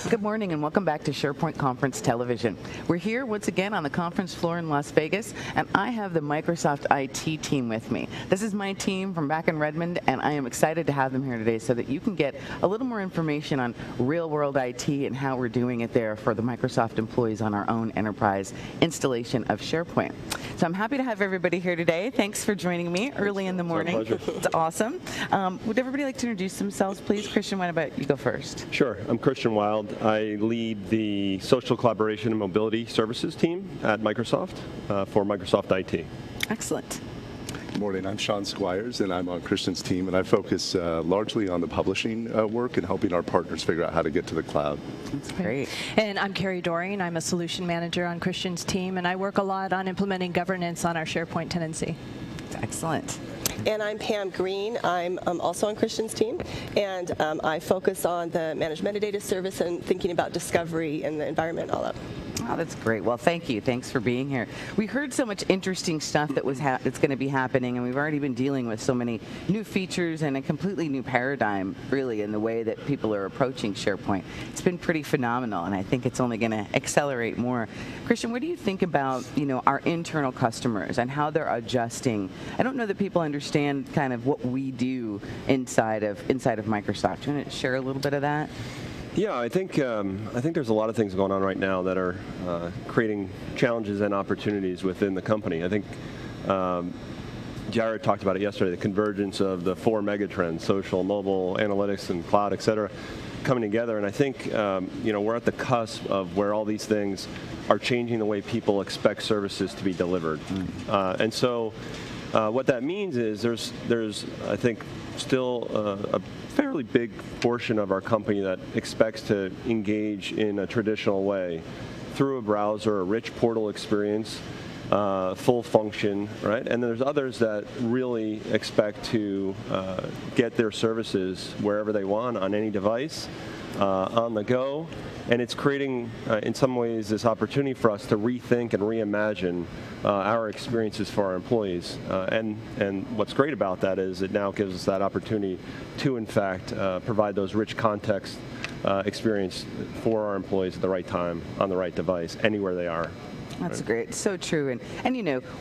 Good morning and welcome back to SharePoint Conference Television. We're here once again on the conference floor in Las Vegas, and I have the Microsoft IT team with me. This is my team from back in Redmond, and I am excited to have them here today so that you can get a little more information on real-world IT and how we're doing it there for the Microsoft employees on our own enterprise installation of SharePoint. So I'm happy to have everybody here today. Thanks for joining me early in the morning. It's our pleasure. It's awesome. Would everybody like to introduce themselves, please? Christian, why about you go first? Sure. I'm Christian Wild. I lead the Social Collaboration and Mobility Services team at Microsoft for Microsoft IT. Excellent. Good morning. I'm Sean Squires, and I'm on Christian's team, and I focus largely on the publishing work and helping our partners figure out how to get to the cloud. That's great. And I'm Carrie Doreen. I'm a solution manager on Christian's team, and I work a lot on implementing governance on our SharePoint tenancy. Excellent. And I'm Pam Green. I'm also on Christian's team, and I focus on the managed metadata service and thinking about discovery and the environment all up. Oh, that's great. Well, thank you. Thanks for being here. We heard so much interesting stuff that's going to be happening, and we've already been dealing with so many new features and a completely new paradigm, really, in the way that people are approaching SharePoint. It's been pretty phenomenal, and I think it's only going to accelerate more. Christian, what do you think about, our internal customers and how they're adjusting? I don't know that people understand kind of what we do inside of Microsoft. Do you want to share a little bit of that? Yeah, I think there's a lot of things going on right now that are creating challenges and opportunities within the company. I think Jared talked about it yesterday, the convergence of the 4 megatrends, social, mobile, analytics, and cloud, et cetera, coming together. And I think we're at the cusp of where all these things are changing the way people expect services to be delivered. And so what that means is there's I think, still a fairly big portion of our company that expects to engage in a traditional way through a browser, a rich portal experience, full function, right? And there's others that really expect to get their services wherever they want, on any device, on the go. And it's creating, in some ways, this opportunity for us to rethink and reimagine our experiences for our employees. And what's great about that is it now gives us that opportunity to, in fact, provide those rich context experience for our employees at the right time, on the right device, anywhere they are. That's great. So true. And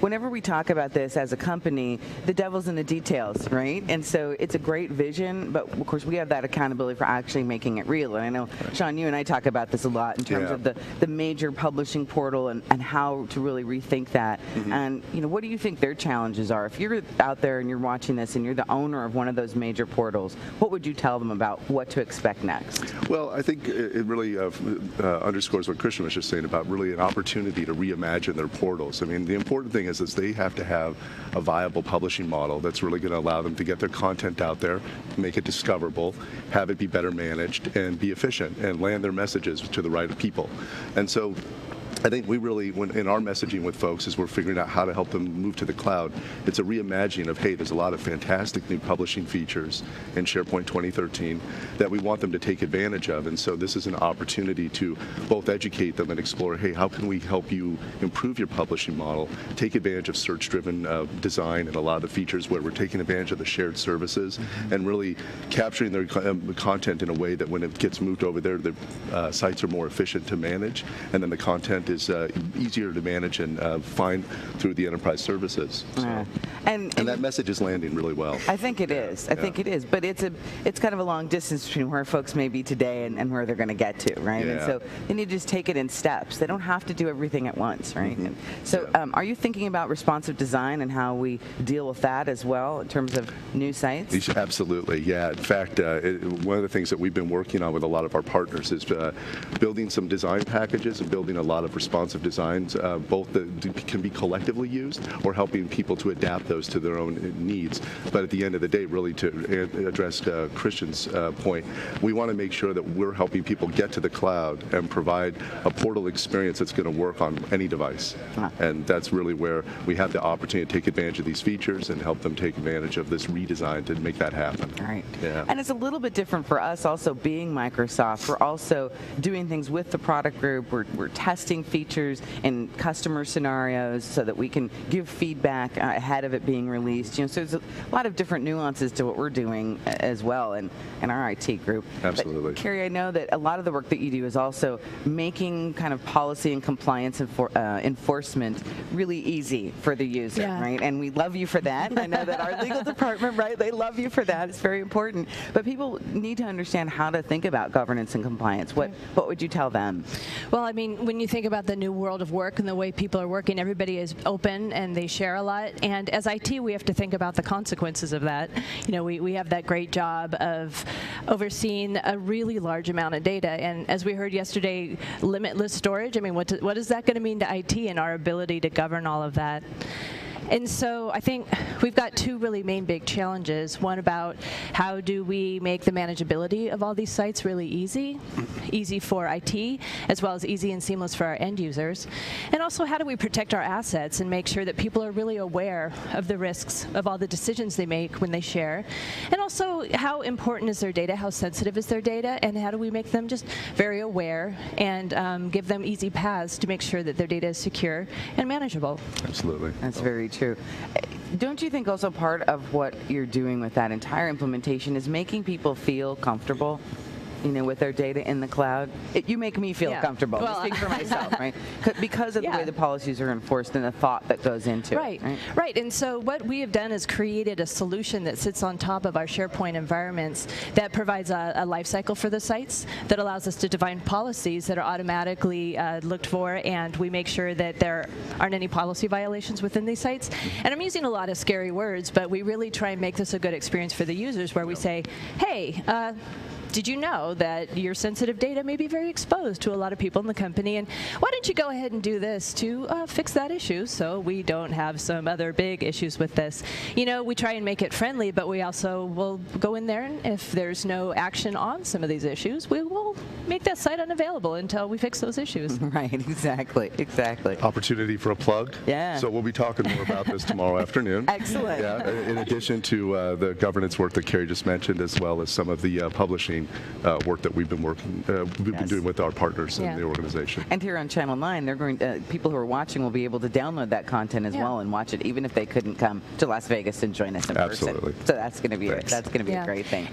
whenever we talk about this as a company, the devil's in the details, right? And so it's a great vision, but of course we have that accountability for actually making it real. And I know, Sean, you and I talk about this a lot in terms of the major publishing portal and how to really rethink that. And, what do you think their challenges are? If you're out there and you're watching this and you're the owner of one of those major portals, what would you tell them about what to expect next? Well, I think it really underscores what Christian was just saying about really an opportunity to reimagine their portals. I mean, the important thing is they have to have a viable publishing model that's really going to allow them to get their content out there, make it discoverable, have it be better managed, and be efficient, and land their messages to the right people. And so I think we really, in our messaging with folks, as we're figuring out how to help them move to the cloud, it's a reimagining of, hey, there's a lot of fantastic new publishing features in SharePoint 2013 that we want them to take advantage of. And so this is an opportunity to both educate them and explore, hey, how can we help you improve your publishing model, take advantage of search-driven design and a lot of the features where we're taking advantage of the shared services and really capturing their content in a way that when it gets moved over there, the sites are more efficient to manage, and then the content is easier to manage and find through the enterprise services. So, and that message is landing really well. I think it is. I think it is. But it's kind of a long distance between where folks may be today and where they're going to get to, right? And so they need to just take it in steps. They don't have to do everything at once, right? And so are you thinking about responsive design and how we deal with that as well in terms of new sites? Absolutely, yeah. In fact, one of the things that we've been working on with a lot of our partners is building some design packages and building a lot of responsive designs, both that can be collectively used or helping people to adapt those to their own needs. But at the end of the day, really to address Christian's point, we want to make sure that we're helping people get to the cloud and provide a portal experience that's going to work on any device. And that's really where we have the opportunity to take advantage of these features and help them take advantage of this redesign to make that happen. Right. Yeah. And it's a little bit different for us also being Microsoft. We're also doing things with the product group. We're testing features in customer scenarios so that we can give feedback ahead of it being released. So there's a lot of different nuances to what we're doing as well in our IT group. Absolutely. But, Carrie, I know that a lot of the work that you do is also making kind of policy and compliance enforcement really easy for the user, right? And we love you for that. I know that our legal department, right, they love you for that. It's very important. But people need to understand how to think about governance and compliance. What would you tell them? Well, I mean, when you think about the new world of work and the way people are working, everybody is open and they share a lot. And as IT, we have to think about the consequences of that. We have that great job of overseeing a really large amount of data. And as we heard yesterday, limitless storage. I mean, what is that going to mean to IT and our ability to govern all of that? And so I think we've got two really main big challenges. One about how do we make the manageability of all these sites really easy for IT, as well as easy and seamless for our end users. And also, how do we protect our assets and make sure that people are really aware of the risks of all the decisions they make when they share? And also, how important is their data? How sensitive is their data? And how do we make them just very aware and give them easy paths to make sure that their data is secure and manageable? Absolutely. That's very true. Don't you think also part of what you're doing with that entire implementation is making people feel comfortable, with their data in the cloud? You make me feel comfortable. Well, speak for myself, right? Because of the way the policies are enforced and the thought that goes into it. Right. And so what we have done is created a solution that sits on top of our SharePoint environments that provides a life cycle for the sites that allows us to define policies that are automatically looked for, and we make sure that there aren't any policy violations within these sites. And I'm using a lot of scary words, but we really try and make this a good experience for the users where we say, hey, did you know that your sensitive data may be very exposed to a lot of people in the company? And why don't you go ahead and do this to fix that issue so we don't have some other big issues with this? We try and make it friendly, but we also will go in there, and if there's no action on some of these issues, we will make that site unavailable until we fix those issues. Right, exactly. Opportunity for a plug. Yeah. So we'll be talking more about this tomorrow afternoon. Excellent. Yeah, in addition to the governance work that Carrie just mentioned, as well as some of the publishing work that we've been doing with our partners in the organization. And here on Channel 9, they're going people who are watching will be able to download that content as well and watch it, even if they couldn't come to Las Vegas and join us in person. So that's going to be a great thing.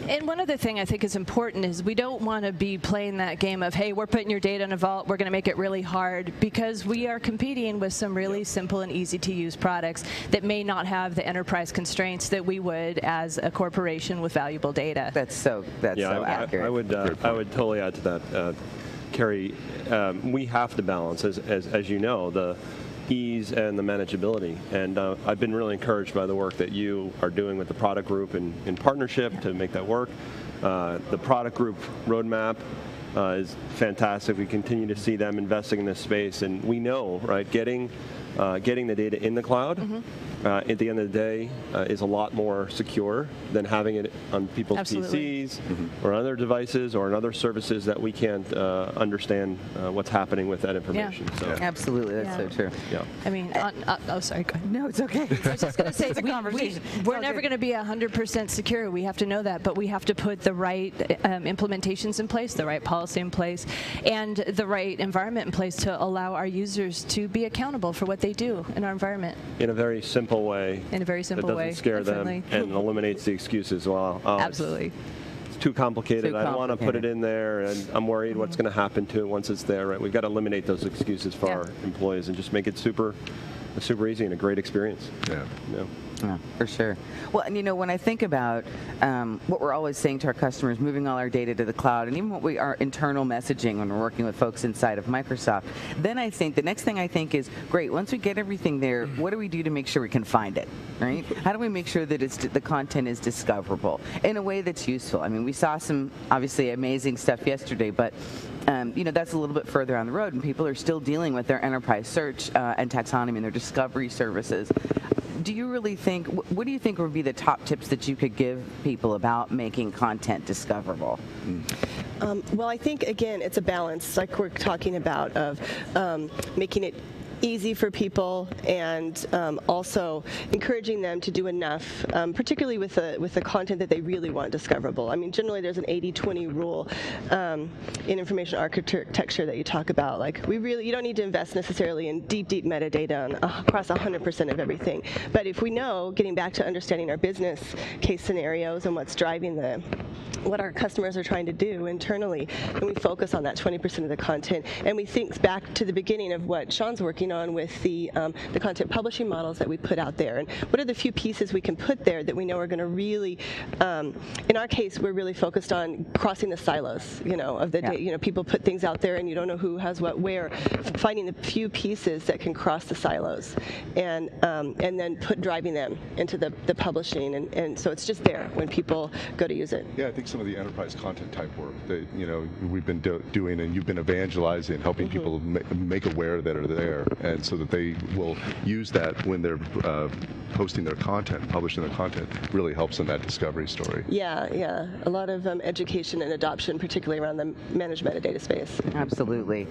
And one other thing I think is important is we don't want to be playing that game of, hey, we're putting your data in a vault, we're going to make it really hard, because we are competing with some really simple and easy to use products that may not have the enterprise constraints that we would as a corporation with valuable data. That's so accurate. I would totally add to that, Carrie. We have to balance, as you know, the ease and the manageability. And I've been really encouraged by the work that you are doing with the product group in partnership to make that work. The product group roadmap is fantastic. We continue to see them investing in this space, and we know, right, getting the data in the cloud at the end of the day is a lot more secure than having it on people's PCs or other devices or on other services that we can't understand what's happening with that information. So. Absolutely, that's so true. Yeah. I mean, sorry, go ahead. No, it's okay. I was just going to say, we're never going to be 100% secure. We have to know that, but we have to put the right implementations in place, the right policy in place, and the right environment in place to allow our users to be accountable for what they do in our environment. In a very simple way. In a very simple way. That doesn't scare them and eliminates the excuses. Well, absolutely. It's too complicated. I don't want to put it in there, and I'm worried what's going to happen to it once it's there. Right? We've got to eliminate those excuses for our employees and just make it super easy and a great experience. Yeah, for sure. Well, and when I think about what we're always saying to our customers, moving all our data to the cloud, and even what our internal messaging when we're working with folks inside of Microsoft, then I think the next thing I think is, great, once we get everything there, what do we do to make sure we can find it, right? How do we make sure that the content is discoverable in a way that's useful? I mean, we saw some obviously amazing stuff yesterday, but that's a little bit further on the road, and people are still dealing with their enterprise search and taxonomy and their discovery services. Do you really think, what do you think would be the top tips that you could give people about making content discoverable? Well, I think, again, it's a balance, like we're talking about, of making it easy for people, and also encouraging them to do enough, particularly with the content that they really want discoverable. I mean, generally there's an 80-20 rule in information architecture that you talk about. Like, you don't need to invest necessarily in deep metadata across 100% of everything. But if we know, getting back to understanding our business case scenarios and what's driving what our customers are trying to do internally, and we focus on that 20% of the content, and we think back to the beginning of what Sean's working on with the content publishing models that we put out there, and what are the few pieces we can put there that we know are going to really, in our case, we're really focused on crossing the silos, of the data. People put things out there and you don't know who has what where, finding the few pieces that can cross the silos, and then driving them into the publishing, and so it's just there when people go to use it. Yeah, I think some of the enterprise content type work that we've been doing, and you've been evangelizing, helping people make aware that are there, and so that they will use that when they're posting their content, publishing their content, really helps in that discovery story. Yeah, a lot of education and adoption, particularly around the managed metadata space. Absolutely.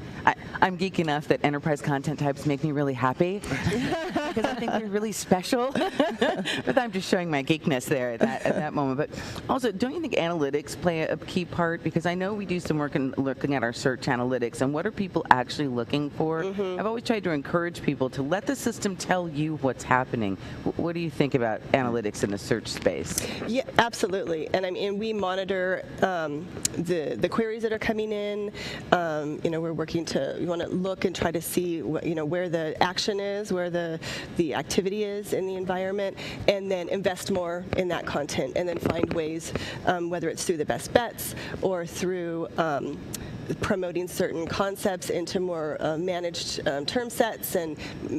I'm geek enough that enterprise content types make me really happy because I think they're really special. But I'm just showing my geekness there at that moment. But also, don't you think analytics play a key part? Because I know we do some work in looking at our search analytics and what are people actually looking for. I've always tried to encourage people to let the system tell you what's happening. What do you think about analytics in the search space? Yeah, absolutely. And I mean, we monitor the queries that are coming in. We're working we want to look and try to see where the action is, where the activity is in the environment, and then invest more in that content, and then find ways, whether it's through the best bets or through promoting certain concepts into more managed term sets, and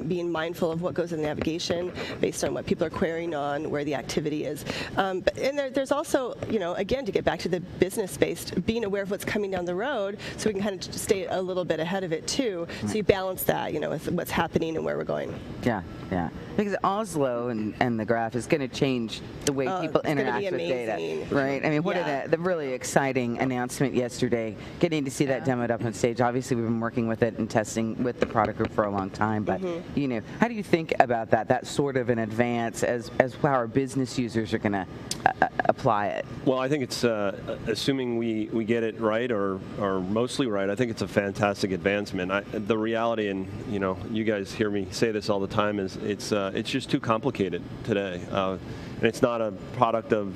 being mindful of what goes in the navigation based on what people are querying on, where the activity is. And there's also, again, to get back to the business-based, being aware of what's coming down the road so we can kind of stay a little bit ahead of it too. So you balance that, with what's happening and where we're going. Yeah. Because Oslo and the graph is going to change the way people interact with data, right? I mean, what the really exciting announcement yesterday, getting to see that demoed up on stage. Obviously, we've been working with it and testing with the product group for a long time, but how do you think about that sort of an advance as how our business users are going to apply it? Well, I think it's assuming we get it right or mostly right. I think it's a fantastic advancement. The reality, and you guys hear me say this all the time, is it's just too complicated today, and it's not a product of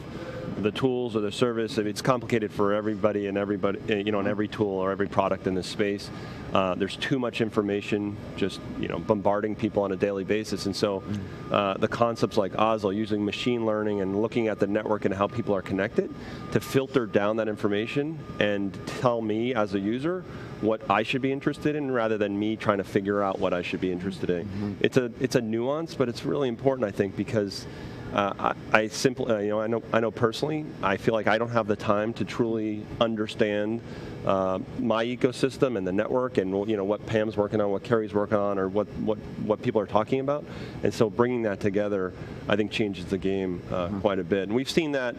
the tools or the service. It's complicated for everybody and in every tool or every product in this space. There's too much information just bombarding people on a daily basis, and so the concepts like Oslo, using machine learning and looking at the network and how people are connected to filter down that information and tell me as a user what I should be interested in, rather than me trying to figure out what I should be interested in. It's a nuance, but it's really important, I think, because I simply, I know personally, I feel like I don't have the time to truly understand my ecosystem and the network, and what Pam's working on, what Carrie's working on, or what people are talking about. And so bringing that together, I think, changes the game quite a bit. And we've seen that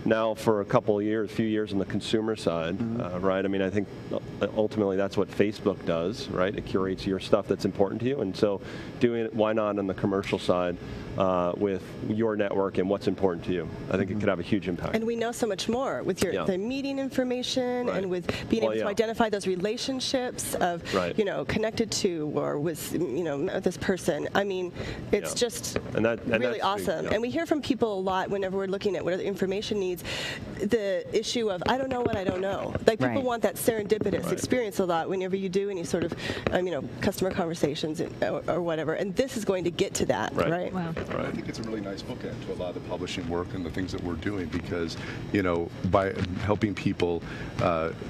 now for a few years on the consumer side, right? I mean, I think ultimately that's what Facebook does, right? It curates your stuff that's important to you, and so doing it, why not on the commercial side with your network and what's important to you? I think it could have a huge impact. And we know so much more with the meeting information, and with being able to identify those relationships of, connected to or with, this person. I mean, it's just really awesome. And we hear from people a lot whenever we're looking at what the information needs, the issue of, I don't know what I don't know. Like, people want that serendipitous experience a lot whenever you do any sort of, customer conversations or whatever. And this is going to get to that, right? Wow. I think it's a really nice bookend to a lot of the publishing work and the things that we're doing, because, by helping people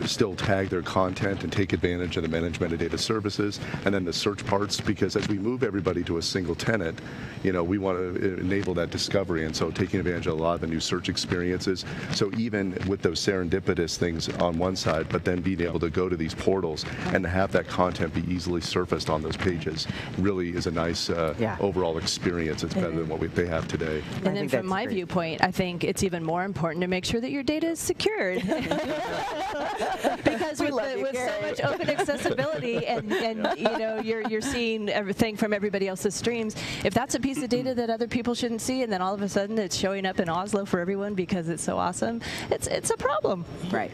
still tag their content and take advantage of the managed metadata services, and then the search parts, because as we move everybody to a single tenant, we want to enable that discovery, and so taking advantage of a lot of the new search experiences. So even with those serendipitous things on one side, but then being able to go to these portals and have that content be easily surfaced on those pages really is a nice overall experience. It's better than what they have today. And then from my viewpoint, I think it's even more important to make sure that your data is secured. Because with so much open accessibility, and you know, you're seeing everything from everybody else's streams. If that's a piece of data that other people shouldn't see, and then all of a sudden it's showing up in Oslo for everyone because it's so awesome, it's a problem. Right,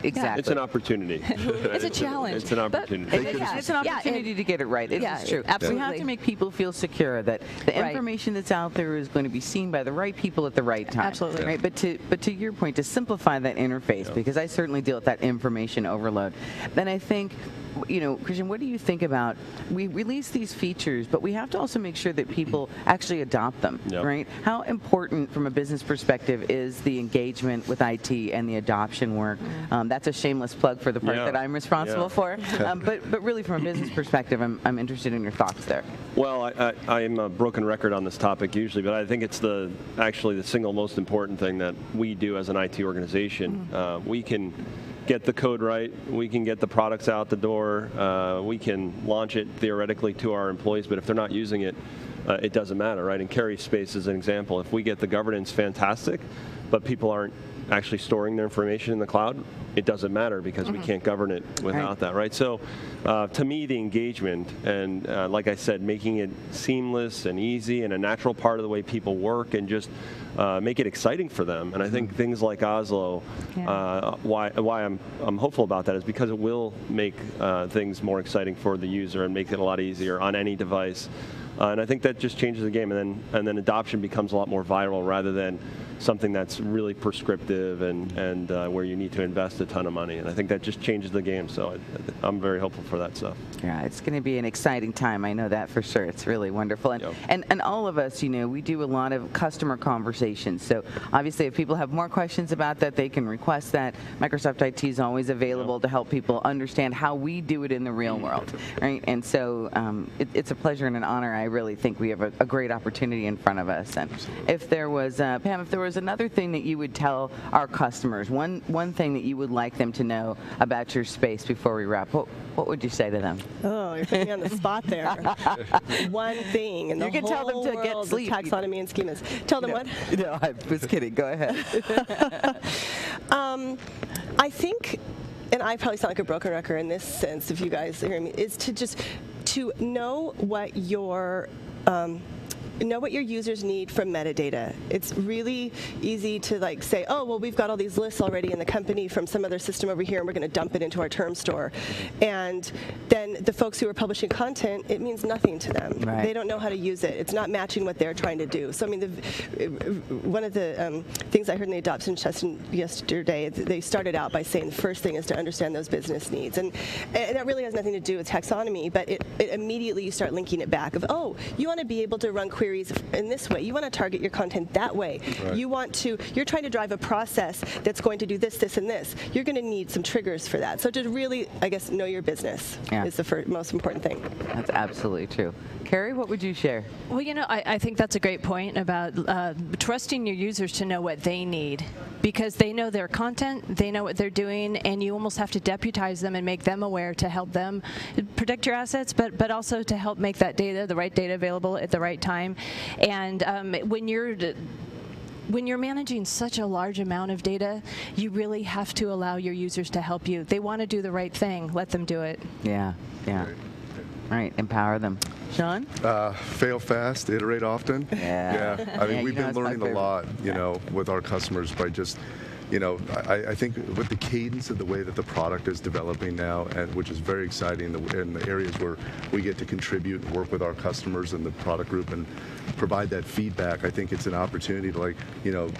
exactly. It's an opportunity. It's a challenge. It's an opportunity. It's an opportunity to get it right. It's true. Absolutely. We have to make people feel secure that the information that's out there is going to be seen by the right people at the right time. Absolutely. Right. But to your point, to simplify that interface, because I certainly deal with that information overload. Then I think, you know, Christian, what do you think about, we release these features, but we have to also make sure that people actually adopt them, right? How important from a business perspective is the engagement with IT and the adoption work? That's a shameless plug for the part that I'm responsible for. But really from a business perspective, I'm interested in your thoughts there. Well, I am a broken record on this topic usually, but I think it's actually the single most important thing that we do as an IT organization. We can get the code right, we can get the products out the door, we can launch it theoretically to our employees, but if they're not using it, it doesn't matter, right? And Carrie's space is an example. If we get the governance fantastic, but people aren't actually storing their information in the cloud, it doesn't matter because we can't govern it without that, right? So to me, the engagement and like I said, making it seamless and easy and a natural part of the way people work and just make it exciting for them. And I think things like Oslo, why I'm hopeful about that is because it will make things more exciting for the user and make it a lot easier on any device. And I think that just changes the game, and then adoption becomes a lot more viral rather than something that's really prescriptive and where you need to invest a ton of money. And I think that just changes the game. So I'm very hopeful for that stuff. Yeah, it's going to be an exciting time. I know that for sure. It's really wonderful. And all of us, you know, we do a lot of customer conversations. So obviously, if people have more questions about that, they can request that. Microsoft IT is always available to help people understand how we do it in the real world, right? And so it's a pleasure and an honor. I really think we have a great opportunity in front of us. And if there was, Pam, if there was another thing that you would tell our customers, one thing that you would like them to know about your space before we wrap, what would you say to them? Oh, you're putting me on the spot there. One thing in the whole tell them to get sleep. Taxonomy and schemas. Tell them what? No, I was kidding. Go ahead. I think, and I probably sound like a broken record in this sense, if you guys hear me, is to know what your users need from metadata. It's really easy to like say, oh, well, we've got all these lists already in the company from some other system over here, and we're going to dump it into our term store. And then the folks who are publishing content, it means nothing to them. Right. They don't know how to use it. It's not matching what they're trying to do. So, I mean, one of the things I heard in the adoption session yesterday, they started out by saying the first thing is to understand those business needs. And that really has nothing to do with taxonomy, but it immediately you start linking it back of, oh, you want to be able to run queries in this way. You want to target your content that way. Right. You're trying to drive a process that's going to do this, this, and this. You're going to need some triggers for that. So to really, I guess, know your business is the most important thing. That's absolutely true. Carrie, what would you share? Well, you know, I think that's a great point about trusting your users to know what they need, because they know their content, they know what they're doing, and you almost have to deputize them and make them aware to help them protect your assets, but also to help make that data, the right data, available at the right time. And when you're managing such a large amount of data, you really have to allow your users to help you. They want to do the right thing. Let them do it. Yeah. Right, empower them. Sean? Fail fast, iterate often. Yeah. I mean, we've been learning a lot, you know, with our customers by just, you know, I think with the cadence of the way that the product is developing now, and which is very exciting, in the areas where we get to contribute and work with our customers and the product group and provide that feedback, I think it's an opportunity to, like, you know,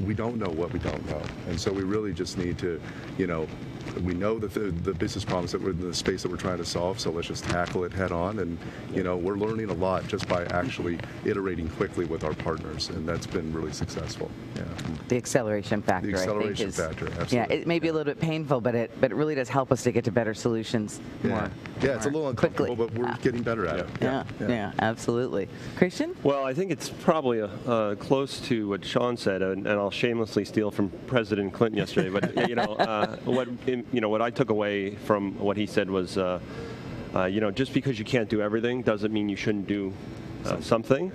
we don't know what we don't know. And so we really just need to, you know, we know that the business problems that we're in the space that we're trying to solve, so let's just tackle it head on. And, you know, we're learning a lot just by actually iterating quickly with our partners, and that's been really successful. Yeah. The acceleration factor, The acceleration I think, factor, absolutely. Yeah, it may be a little bit painful, but it really does help us to get to better solutions more. Yeah, it's a little uncomfortable, quickly. but we're getting better at it. Yeah, absolutely. Christian? Well, I think it's probably close to what Sean said, and I'll shamelessly steal from President Clinton yesterday. But you know, what I took away from what he said was, you know, just because you can't do everything doesn't mean you shouldn't do something.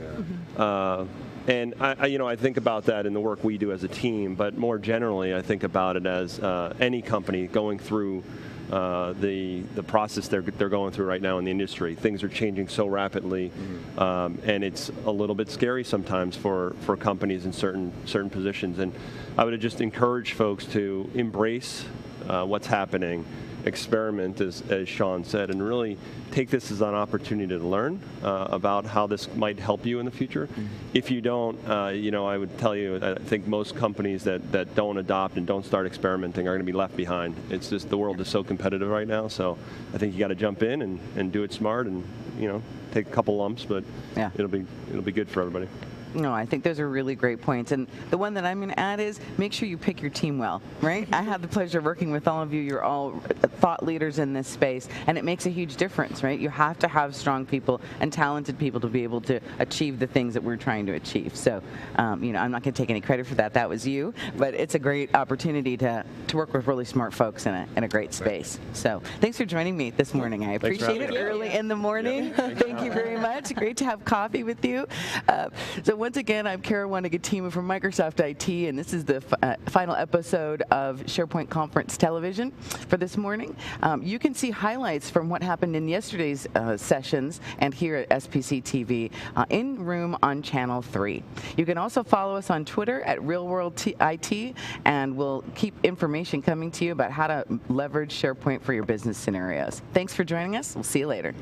And I think about that in the work we do as a team, but more generally, I think about it as any company going through the process they're going through right now in the industry. Things are changing so rapidly, and it's a little bit scary sometimes for companies in certain positions. And I would just encourage folks to embrace what's happening, experiment, as Sean said, and really take this as an opportunity to learn about how this might help you in the future. If you don't, I would tell you, I think most companies that don't adopt and don't start experimenting are going to be left behind. It's just the world is so competitive right now, so I think you got to jump in and do it smart and take a couple lumps, but yeah. it'll be good for everybody. No, I think those are really great points. And the one that I'm going to add is make sure you pick your team well, right? I have the pleasure of working with all of you. You're all thought leaders in this space, and it makes a huge difference, right? You have to have strong people and talented people to be able to achieve the things that we're trying to achieve. So, I'm not going to take any credit for that. That was you. But it's a great opportunity to work with really smart folks in a great space. So thanks for joining me this morning. I appreciate it early in the morning. Yeah. Thank you very much. Great to have coffee with you. So once again, I'm Kara Wanigatima from Microsoft IT, and this is the final episode of SharePoint Conference Television for this morning. You can see highlights from what happened in yesterday's sessions and here at SPC TV in room on Channel 3. You can also follow us on Twitter at RealWorldIT, and we'll keep information coming to you about how to leverage SharePoint for your business scenarios. Thanks for joining us. We'll see you later.